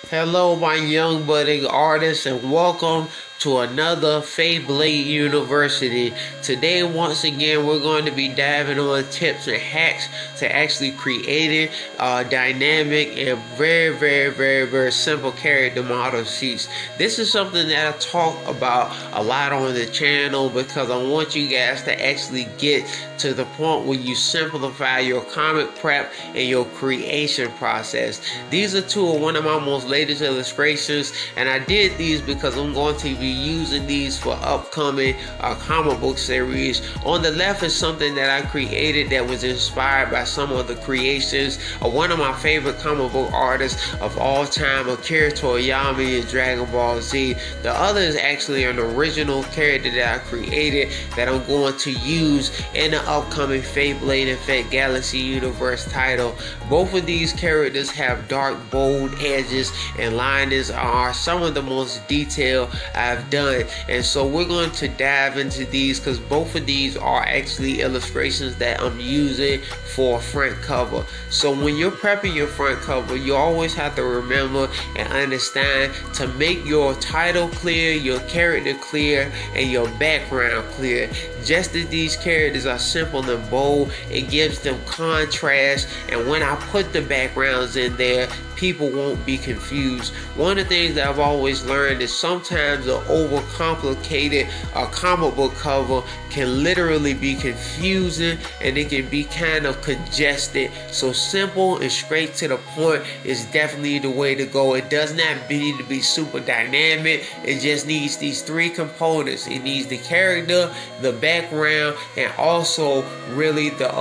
Hello, my young budding artists, and welcome to another Feyblade University. Today, once again, we're going to be diving on tips and hacks to actually creating dynamic and very simple character model sheets. This is something that I talk about a lot on the channel because I want you guys to actually get to the point where you simplify your comic prep and your creation process. These are two of one of my most latest illustrations, and I did these because I'm going to be using these for upcoming comic book series. On the left is something that I created that was inspired by some of the creations of one of my favorite comic book artists of all time, Akira Toriyama in Dragon Ball Z. The other is actually an original character that I created that I'm going to use in the upcoming Feyblade Effect Galaxy Universe title. Both of these characters have dark, bold edges, and liners are some of the most detailed I've done. And so we're going to dive into these because both of these are actually illustrations that I'm using for front cover. So when you're prepping your front cover, you always have to remember and understand to make your title clear, your character clear, and your background clear. Just as these characters are simple and bold, it gives them contrast, and when I put the backgrounds in there, people won't be confused. One of the things that I've always learned is sometimes an overcomplicated comic book cover can literally be confusing, and it can be kind of congested. So simple and straight to the point is definitely the way to go. It does not need to be super dynamic. It just needs these three components. It needs the character, the background, and also really the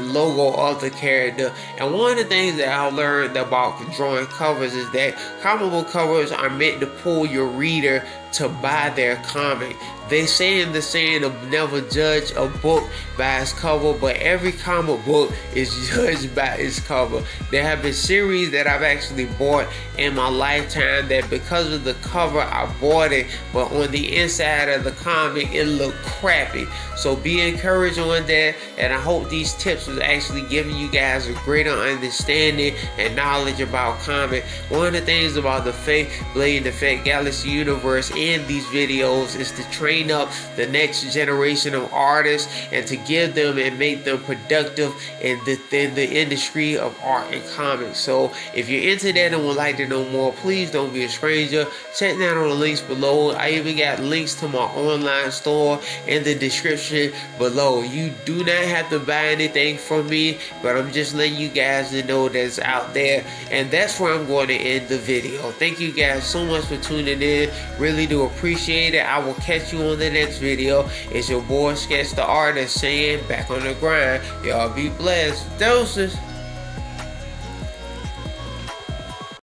logo of the character. And one of the things that I learned about drawing covers is that comic book covers are meant to pull your reader to buy their comic. They say in the saying of never judge a book by its cover, but every comic book is judged by its cover. There have been series that I've actually bought in my lifetime that because of the cover I bought it, but on the inside of the comic it looked crappy. So be encouraged on that, and I hope these tips was actually giving you guys a greater understanding and knowledge about comic. One of the things about the Feyblade Effect Galaxy Universe in these videos is to train up the next generation of artists and to give them and make them productive in the industry of art and comics. So if you're into that and would like to know more, please don't be a stranger. Check down on the links below. I even got links to my online store in the description below. You do not have to buy anything from me, but I'm just letting you guys know that's out there, and that's where I'm going to end the video. Thank you guys so much for tuning in. Really do appreciate it. I will catch you on the next video. It's your boy Sketch the Artist saying, back on the grind. Y'all be blessed. Doses.